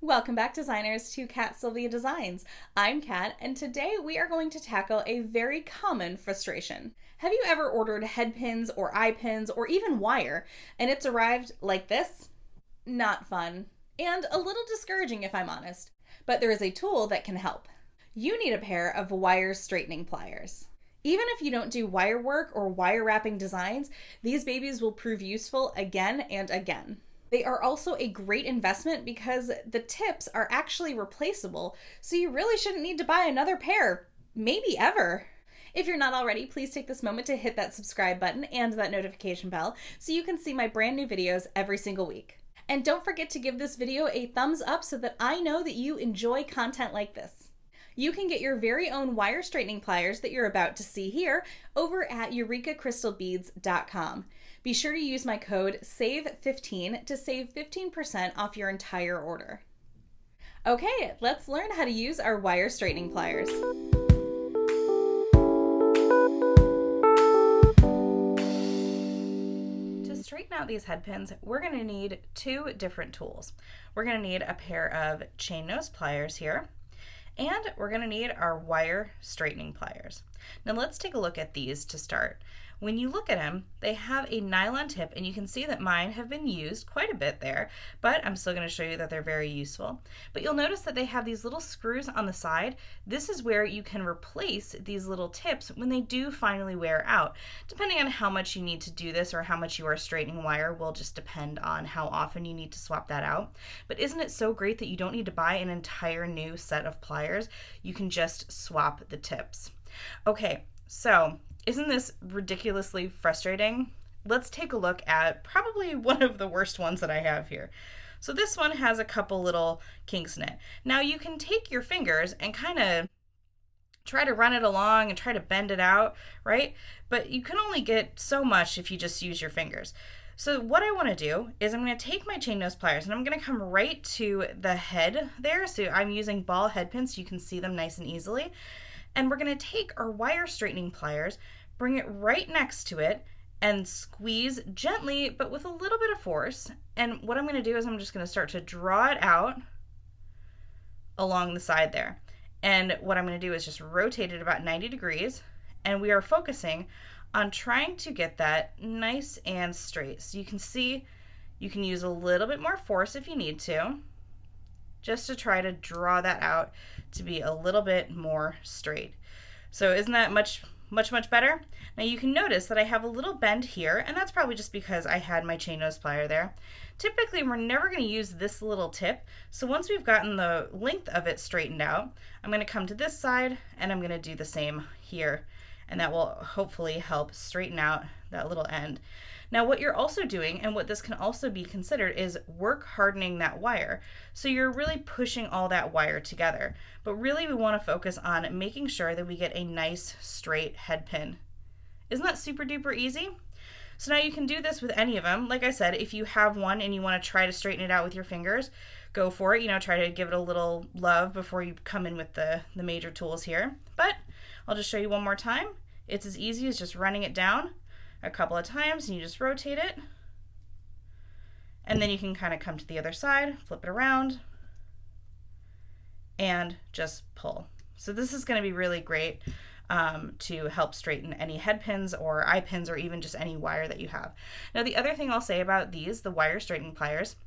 Welcome back, designers, to Kat Silvia Designs. I'm Kat, and today we are going to tackle a very common frustration. Have you ever ordered head pins or eye pins or even wire, and it's arrived like this? Not fun, and a little discouraging if I'm honest, but there is a tool that can help. You need a pair of wire straightening pliers. Even if you don't do wire work or wire wrapping designs, these babies will prove useful again and again. They are also a great investment because the tips are actually replaceable, so you really shouldn't need to buy another pair, maybe ever. If you're not already, please take this moment to hit that subscribe button and that notification bell so you can see my brand new videos every single week. And don't forget to give this video a thumbs up so that I know that you enjoy content like this. You can get your very own wire straightening pliers that you're about to see here over at eurekacrystalbeads.com. Be sure to use my code SAVE15 to save 15% off your entire order. Okay, let's learn how to use our wire straightening pliers. To straighten out these head pins, we're going to need two different tools. We're going to need a pair of chain nose pliers here, and we're going to need our wire straightening pliers. Now let's take a look at these to start. When you look at them, they have a nylon tip, and you can see that mine have been used quite a bit there, but I'm still going to show you that they're very useful. But you'll notice that they have these little screws on the side. This is where you can replace these little tips when they do finally wear out. Depending on how much you need to do this or how much you are straightening wire will just depend on how often you need to swap that out. But isn't it so great that you don't need to buy an entire new set of pliers? You can just swap the tips. Okay, so isn't this ridiculously frustrating? Let's take a look at probably one of the worst ones that I have here. So this one has a couple little kinks in it. Now you can take your fingers and kind of try to run it along and try to bend it out, right? But you can only get so much if you just use your fingers. So what I want to do is I'm going to take my chain nose pliers and I'm going to come right to the head there. So I'm using ball head pins so you can see them nice and easily. And we're going to take our wire straightening pliers, bring it right next to it, and squeeze gently, but with a little bit of force. And what I'm going to do is I'm just going to start to draw it out along the side there. And what I'm going to do is just rotate it about 90 degrees, and we are focusing on trying to get that nice and straight. So you can see you can use a little bit more force if you need to, just to try to draw that out to be a little bit more straight. So isn't that much better? Now you can notice that I have a little bend here, and that's probably just because I had my chain nose plier there. Typically we're never going to use this little tip, so once we've gotten the length of it straightened out, I'm going to come to this side and I'm going to do the same here, and that will hopefully help straighten out that little end. Now what you're also doing, and what this can also be considered, is work hardening that wire. So you're really pushing all that wire together. But really we want to focus on making sure that we get a nice straight head pin. Isn't that super duper easy? So now you can do this with any of them. Like I said, if you have one and you want to try to straighten it out with your fingers, go for it. Try to give it a little love before you come in with the major tools here. But I'll just show you one more time. It's as easy as just running it down a couple of times, and you just rotate it, and then you can kind of come to the other side, flip it around, and just pull. So this is going to be really great to help straighten any head pins or eye pins or even just any wire that you have. Now the other thing I'll say about the wire straightening pliers,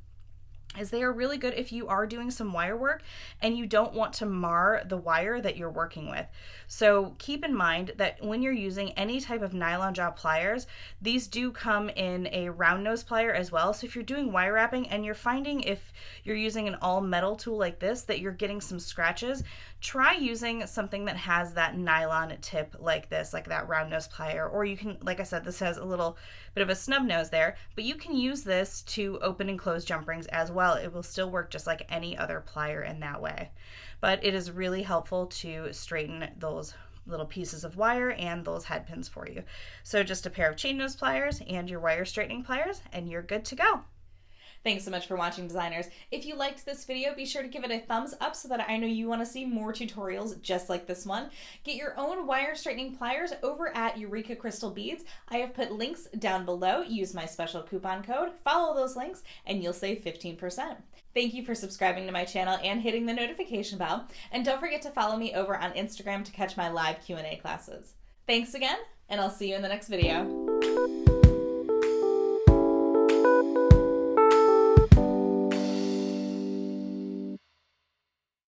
is they are really good if you are doing some wire work and you don't want to mar the wire that you're working with. So keep in mind that when you're using any type of nylon jaw pliers, these do come in a round nose plier as well. So if you're doing wire wrapping and you're finding, if you're using an all metal tool like this, that you're getting some scratches, try using something that has that nylon tip like this, like that round nose plier. Or you can, like I said, this has a little bit of a snub nose there, but you can use this to open and close jump rings as well. It will still work just like any other plier in that way. But it is really helpful to straighten those little pieces of wire and those head pins for you. So just a pair of chain nose pliers and your wire straightening pliers, and you're good to go. Thanks so much for watching, designers. If you liked this video, be sure to give it a thumbs up so that I know you want to see more tutorials just like this one. Get your own wire straightening pliers over at Eureka Crystal Beads. I have put links down below. Use my special coupon code, follow those links, and you'll save 15%. Thank you for subscribing to my channel and hitting the notification bell. And don't forget to follow me over on Instagram to catch my live Q&A classes. Thanks again, and I'll see you in the next video.